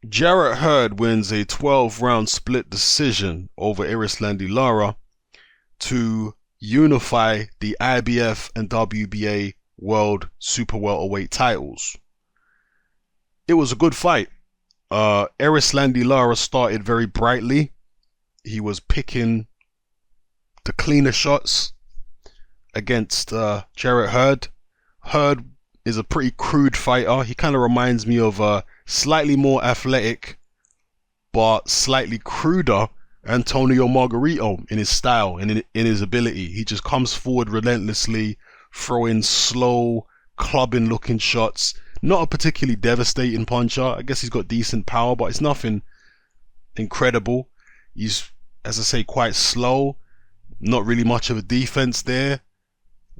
Jarrett Hurd wins a 12-round split decision over Erislandy Lara to unify the IBF and WBA World Super Welterweight titles. It was a good fight. Erislandy Lara started very brightly. He was picking the cleaner shots against Jarrett Hurd. Hurd is a pretty crude fighter. He kind of reminds me of a slightly more athletic but slightly cruder Antonio Margarito in his style and in his ability. He just comes forward relentlessly, throwing slow, clubbing looking shots. Not a particularly devastating puncher. I guess he's got decent power, but it's nothing incredible. He's, as I say, quite slow. Not really much of a defense there.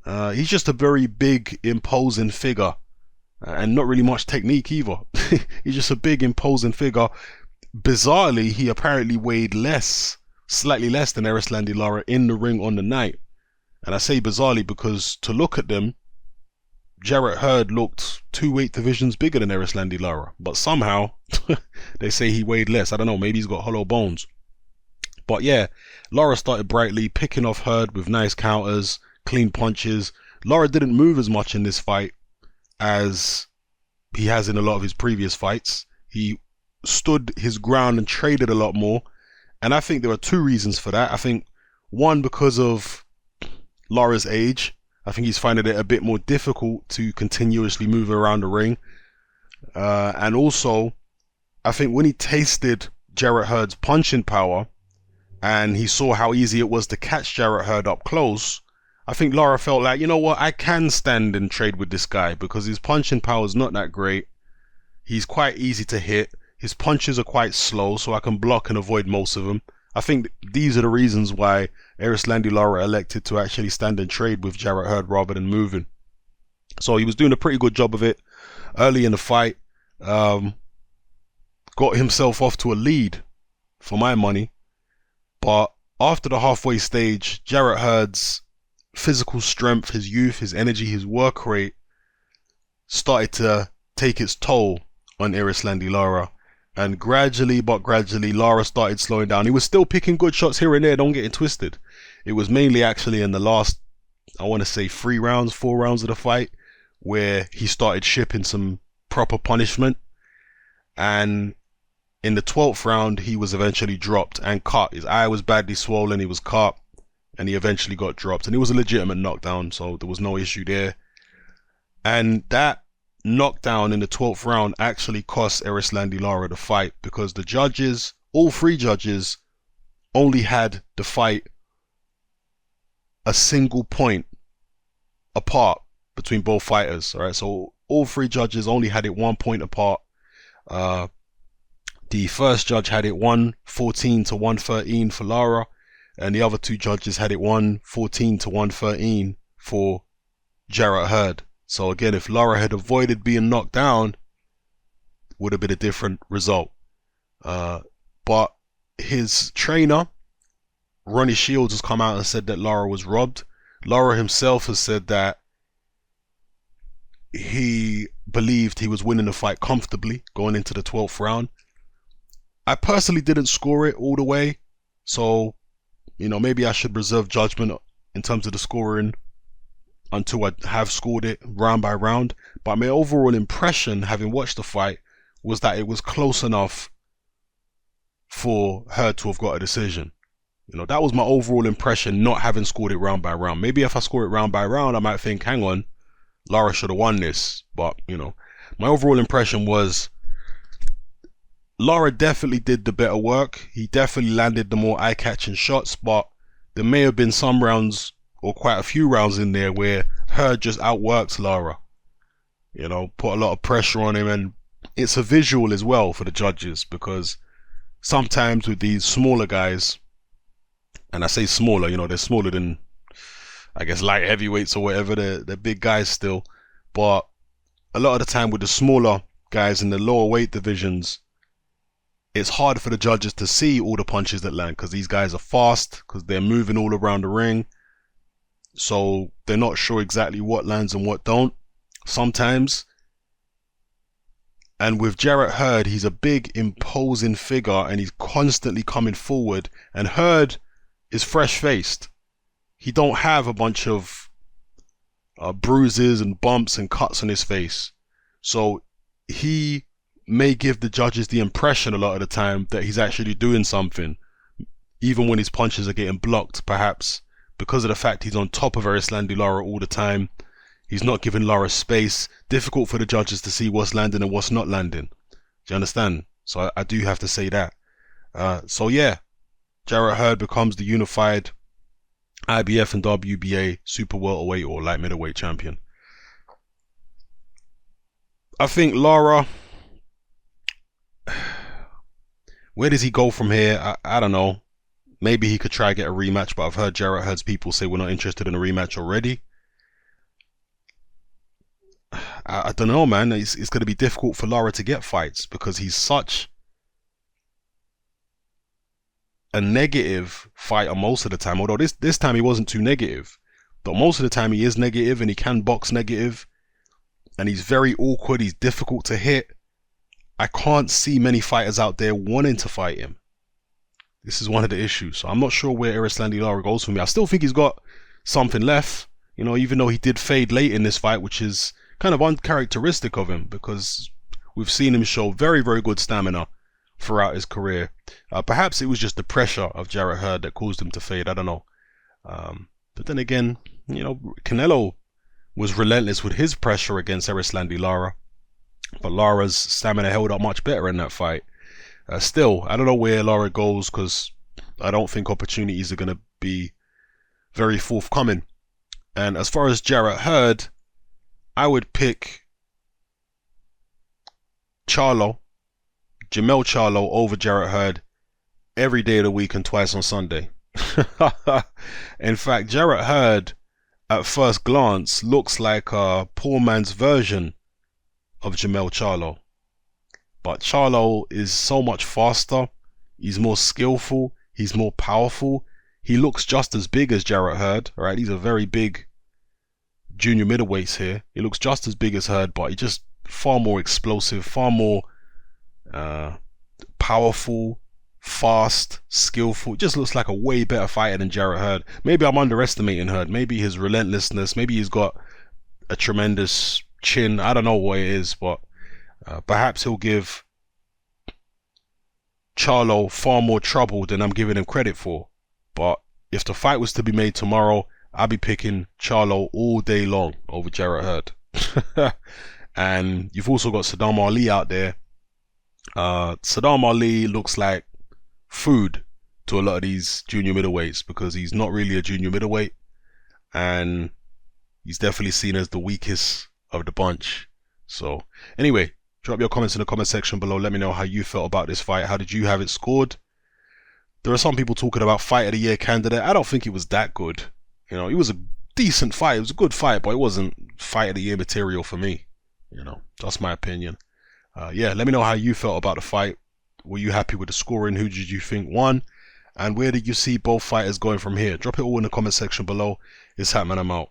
He's just a very big, imposing figure. And not really much technique either. He's just a big, imposing figure. Bizarrely, he apparently weighed slightly less than Erislandy Lara in the ring on the night. And I say bizarrely because to look at them, Jarrett Hurd looked 2 weight divisions bigger than Erislandy Lara. But somehow, they say he weighed less. I don't know, maybe he's got hollow bones. But yeah, Lara started brightly, picking off Hurd with nice counters, clean punches. Lara didn't move as much in this fight as he has in a lot of his previous fights. He stood his ground and traded a lot more. And I think there are 2 reasons for that. I think one, because of Lara's age. I think he's finding it a bit more difficult to continuously move around the ring. And also, I think when he tasted Jarrett Hurd's punching power and he saw how easy it was to catch Jarrett Hurd up close, I think Lara felt like, you know what, I can stand and trade with this guy because his punching power is not that great. He's quite easy to hit. His punches are quite slow, so I can block and avoid most of them. I think these are the reasons why Erislandy Lara elected to actually stand and trade with Jarrett Hurd rather than moving. So he was doing a pretty good job of it early in the fight. Got himself off to a lead for my money. But after the halfway stage, Jarrett Hurd's physical strength, his youth, his energy, his work rate started to take its toll on Erislandy Lara. And gradually, Lara started slowing down. He was still picking good shots here and there, don't get it twisted. It was mainly actually in the last, I want to say 4 rounds of the fight, where he started shipping some proper punishment. And in the 12th round, he was eventually dropped and cut. His eye was badly swollen, he was cut, and he eventually got dropped. And it was a legitimate knockdown, so there was no issue there. And that knockdown in the 12th round actually cost Erislandy Lara the fight because the judges, all 3 judges, only had the fight a single point apart between both fighters. All right, so all 3 judges only had it 1 point apart. The first judge had it 114 to 113 for Lara, and the other 2 judges had it 114 to 113 for Jarrett Hurd. So again, if Lara had avoided being knocked down, would have been a different result. But his trainer, Ronnie Shields, has come out and said that Lara was robbed. Lara himself has said that he believed he was winning the fight comfortably going into the 12th round. I personally didn't score it all the way, so maybe I should reserve judgment in terms of the scoring until I have scored it round by round. But my overall impression, having watched the fight, was that it was close enough for her to have got a decision. That was my overall impression, not having scored it round by round. Maybe if I score it round by round, I might think, hang on, Lara should have won this. But, my overall impression was Lara definitely did the better work. He definitely landed the more eye-catching shots, but there may have been some rounds, or quite a few rounds in there, where Hurd just outworked Lara. Put a lot of pressure on him, and it's a visual as well for the judges, because sometimes with these smaller guys, and I say smaller, they're smaller than, I guess, light heavyweights or whatever, they're big guys still, but a lot of the time with the smaller guys in the lower weight divisions, it's hard for the judges to see all the punches that land, because these guys are fast, because they're moving all around the ring. So they're not sure exactly what lands and what don't. Sometimes And with Jarrett Hurd, he's a big, imposing figure, and he's constantly coming forward. And Hurd is fresh-faced. He don't have a bunch of bruises and bumps and cuts on his face. So he may give the judges the impression a lot of the time that he's actually doing something, even when his punches are getting blocked, perhaps because of the fact he's on top of Erislandy Lara all the time. He's not giving Lara space. Difficult for the judges to see what's landing and what's not landing. Do you understand? So I do have to say that. So yeah, Jarrett Hurd becomes the unified IBF and WBA super welterweight or light middleweight champion. I think Lara, where does he go from here? I don't know. Maybe he could try to get a rematch, but I've heard Jarrett Hurd's people say we're not interested in a rematch already. I don't know, man. It's going to be difficult for Lara to get fights because he's such a negative fighter most of the time. Although this time he wasn't too negative, but most of the time he is negative, and he can box negative, and he's very awkward. He's difficult to hit. I can't see many fighters out there wanting to fight him. This is one of the issues. So I'm not sure where Erislandy Lara goes for me. I still think he's got something left, you know, even though he did fade late in this fight, which is kind of uncharacteristic of him because we've seen him show very, very good stamina throughout his career. Perhaps it was just the pressure of Jarrett Hurd that caused him to fade. I don't know. But then again, you know, Canelo was relentless with his pressure against Erislandy Lara, but Lara's stamina held up much better in that fight. Still, I don't know where Lara goes because I don't think opportunities are going to be very forthcoming. And as far as Jarrett Hurd, I would pick Jamel Charlo over Jarrett Hurd every day of the week and twice on Sunday. In fact, Jarrett Hurd at first glance looks like a poor man's version of Jamel Charlo. But Charlo is so much faster, he's more skillful, he's more powerful. He looks just as big as Jarrett Hurd, right? These are very big junior middleweights here. He looks just as big as Hurd, but he's just far more explosive, far more powerful, fast, skillful. He just looks like a way better fighter than Jarrett Hurd. Maybe I'm underestimating Hurd. Maybe his relentlessness, maybe he's got a tremendous chin. I don't know what it is, but perhaps he'll give Charlo far more trouble than I'm giving him credit for. But if the fight was to be made tomorrow, I'd be picking Charlo all day long over Jarrett Hurd. And you've also got Saddam Ali out there. Saddam Ali looks like food to a lot of these junior middleweights because he's not really a junior middleweight, and he's definitely seen as the weakest of the bunch. So anyway, drop your comments in the comment section below. Let me know how you felt about this fight. How did you have it scored? There are some people talking about fight of the year candidate. I don't think it was that good. You know, it was a decent fight. It was a good fight, but it wasn't fight of the year material for me. You know, that's my opinion. Yeah, let me know how you felt about the fight. Were you happy with the scoring? Who did you think won? And where did you see both fighters going from here? Drop it all in the comment section below. It's Hatman, I'm out.